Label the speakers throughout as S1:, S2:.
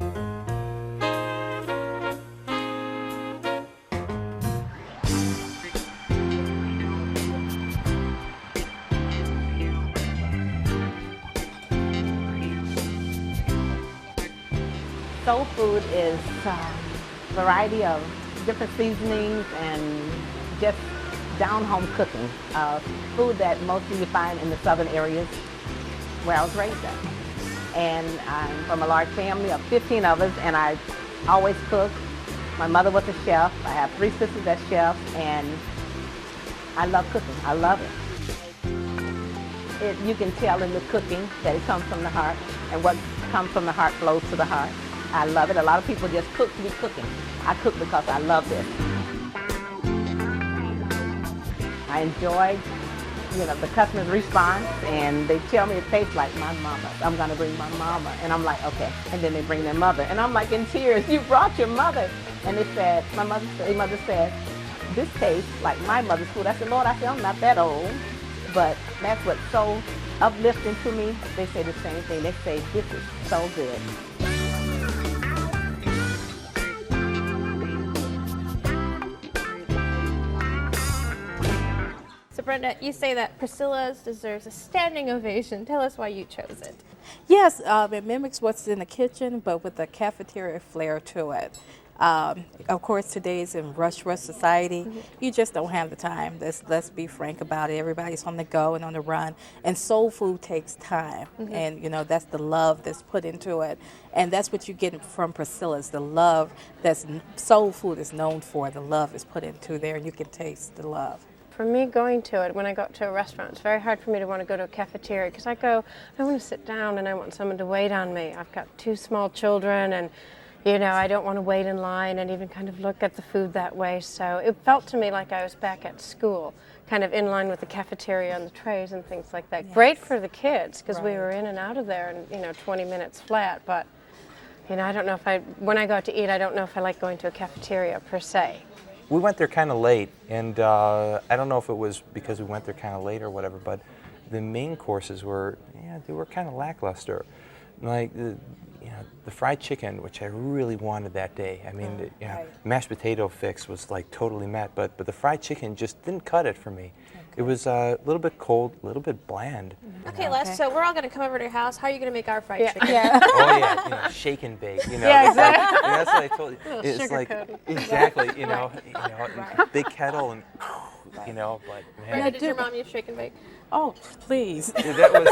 S1: Soulfood is a variety of different seasonings and just down-home cooking. Food that mostly you find in the southern areas where I was raised at. And I'm from a large family of 15 of us, and I always cook. My mother was a chef. I have 3 sisters that's chefs, and I love cooking. I love it. You can tell in the cooking that it comes from the heart, and what comes from the heart flows to the heart. I love it. A lot of people just cook to be cooking. I cook because I love this. I enjoy, the customer's response, and they tell me it tastes like my mama. I'm gonna bring my mama, and I'm like, okay. And then they bring their mother, and I'm like in tears. You brought your mother, and they said, my mother said, this tastes like my mother's food. I said, Lord, I'm not that old, but that's what's so uplifting to me. They say the same thing. They say this is so good.
S2: So Brenda, you say that Priscilla's deserves a standing ovation. Tell us why you chose it.
S3: Yes, it mimics what's in the kitchen, but with a cafeteria flair to it. Of course, today's in rush society. You just don't have the time. Let's be frank about it. Everybody's on the go and on the run, and soul food takes time. And that's the love that's put into it, and that's what you get from Priscilla's. The love that's soul food is known for. The love is put into there, and you can taste the love.
S4: For me, going to it, when I go to a restaurant, it's very hard for me to want to go to a cafeteria because I want to sit down and I want someone to wait on me. I've got 2 small children, and I don't want to wait in line and even kind of look at the food that way. So it felt to me like I was back at school, kind of in line with the cafeteria and the trays and things like that. Yes. Great for the kids because we were in and out of there in 20 minutes flat. But I don't know when I go out to eat, I don't know if I like going to a cafeteria per se.
S5: We went there kind of late, and I don't know if it was because we went there kind of late or whatever, but the main courses were, they were kind of lackluster. Like the fried chicken, which I really wanted that day. I mean, mashed potato fix was like totally met, but the fried chicken just didn't cut it for me. It was a little bit cold, a little bit bland.
S2: Okay, Les, so we're all going to come over to your house. How are you going to make our fried chicken?
S3: Yeah.
S5: Oh yeah, shake and bake.
S4: Yeah, exactly.
S5: That's what I told you. It's like exactly, big kettle and but man.
S2: Brenda, did your mom use shake and bake?
S3: Oh, please.
S5: That was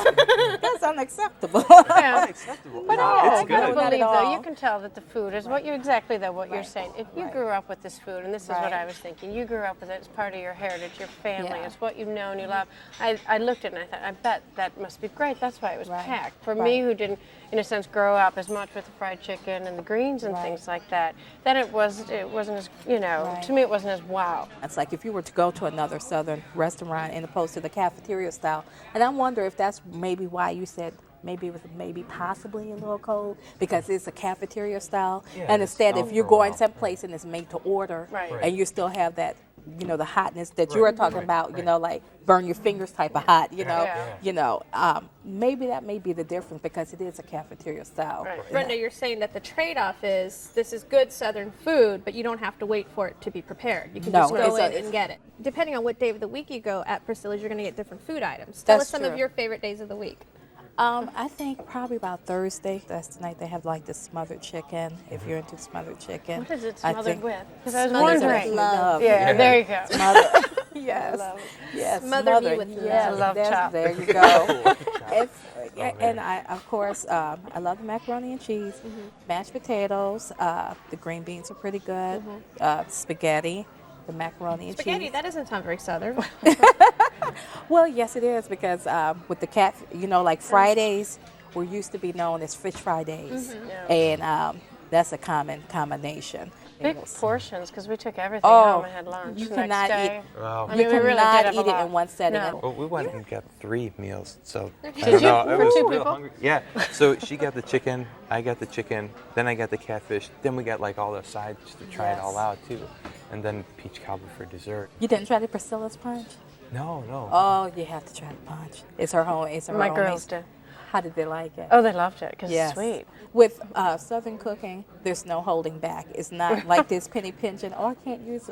S3: That's unacceptable.
S5: unacceptable.
S4: But
S5: It's
S4: I
S5: good.
S4: do believe, though,
S3: all.
S4: you can tell that the food is what you're saying. If you grew up with this food, and this is what I was thinking, you grew up with it, it's part of your heritage, your family, it's what you know and you love. I looked at it and I thought, I bet that must be great. That's why it was packed. For me, who didn't, in a sense, grow up as much with the fried chicken and the greens and things like that, then it wasn't as, to me it wasn't as wow.
S3: It's like if you were to go to another southern restaurant and opposed to the cafeteria style, and I wonder if that's maybe why you said maybe it was possibly a little cold, because it's a cafeteria style, and instead if you're going someplace and it's made to order, and you still have that, the hotness that you were talking about, like burn your fingers type of hot, maybe that may be the difference because it is a cafeteria style.
S2: Brenda, you're saying that the trade-off is this is good Southern food, but you don't have to wait for it to be prepared. You can just go in and get it. Depending on what day of the week you go at Priscilla's, you're going to get different food items. Tell us some of your favorite days of the week.
S3: I think probably about Thursday. That's the night they have like the smothered chicken. If you're into smothered chicken,
S4: what is it smothered with? Because I was
S3: smothered
S4: wondering.
S3: Love.
S4: Yeah, there you go.
S3: Smothered. Yes.
S4: Yes.
S2: Smother me with love.
S3: Yes,
S4: love chop.
S3: There you go. And I, of course, I love the macaroni and cheese, mashed potatoes. The green beans are pretty good. Spaghetti. The macaroni and
S2: Spaghetti,
S3: cheese.
S2: that doesn't sound very Southern.
S3: Well, yes, it is, because with the cat, like Fridays were used to be known as Fish Fridays, and that's a common combination.
S4: Big portions, because we took everything home and had lunch
S3: you
S4: the
S3: cannot
S4: next day.
S3: eat.
S5: Wow.
S3: You cannot eat it in one setting.
S4: No.
S5: Well, we went and got 3 meals, so
S4: Did
S5: I don't
S4: you?
S5: know. I
S4: For
S5: was
S4: 2
S5: real
S4: people?
S5: hungry. Yeah. So she got the chicken, I got the chicken, then I got the catfish, then we got like all the sides just to try it all out too, and then peach cobbler for dessert.
S3: You didn't try the Priscilla's punch?
S5: No.
S3: Oh, you have to try the punch. It's her home. It's her
S4: My
S3: home.
S4: girls did.
S3: How did they like it?
S4: Oh, they loved it because
S3: Yes.
S4: it's sweet.
S3: With Southern cooking, there's no holding back. It's not like this penny pinching, oh, I can't use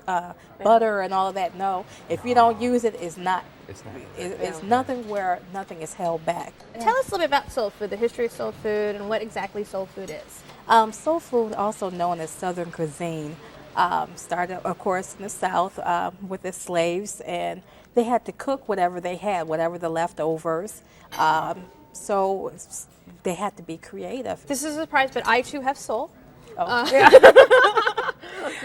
S3: butter and all of that. No, if you don't use it, it's not. It's nothing where nothing is held back.
S2: Tell us a little bit about soul food, the history of soul food, and what exactly soul food is.
S3: Soul food, also known as Southern cuisine, started, of course, in the South with the slaves, and they had to cook whatever they had, whatever the leftovers. So they had to be creative.
S2: This is a surprise, but I too have soul.
S3: Oh.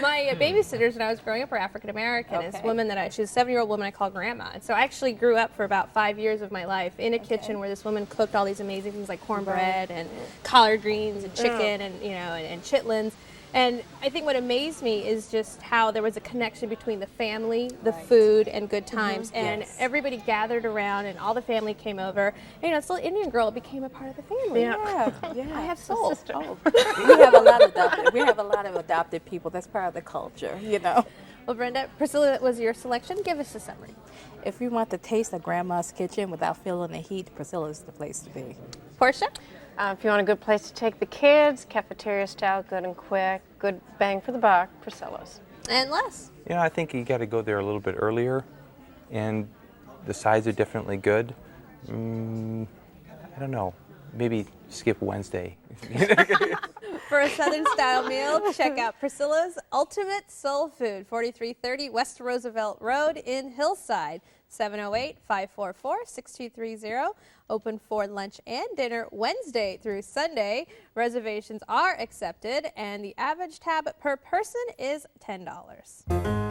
S2: My babysitters when I was growing up were African American. This woman she's a 7-year-old woman I call grandma. And so I actually grew up for about 5 years of my life in a kitchen where this woman cooked all these amazing things like cornbread and collard greens and chicken and and chitlins. And I think what amazed me is just how there was a connection between the family, the food, and good times. And everybody gathered around, and all the family came over. And, this little Indian girl became a part of the family.
S3: Yeah.
S2: I have soul.
S3: Oh. we have a lot of adopted people. That's part of the culture,
S2: Well, Brenda, Priscilla was your selection. Give us a summary.
S3: If you want the taste of Grandma's kitchen without feeling the heat, Priscilla's the place to be.
S2: Portia?
S4: If you want a good place to take the kids, cafeteria style, good and quick, good bang for the buck, Priscilla's.
S2: And Les?
S5: I think you got to go there a little bit earlier, and the sides are definitely good. I don't know, maybe skip Wednesday.
S2: For a Southern style meal, check out Priscilla's Ultimate Soul Food, 4330 West Roosevelt Road in Hillside, 708-544-6230. Open for lunch and dinner Wednesday through Sunday. Reservations are accepted, and the average tab per person is $10.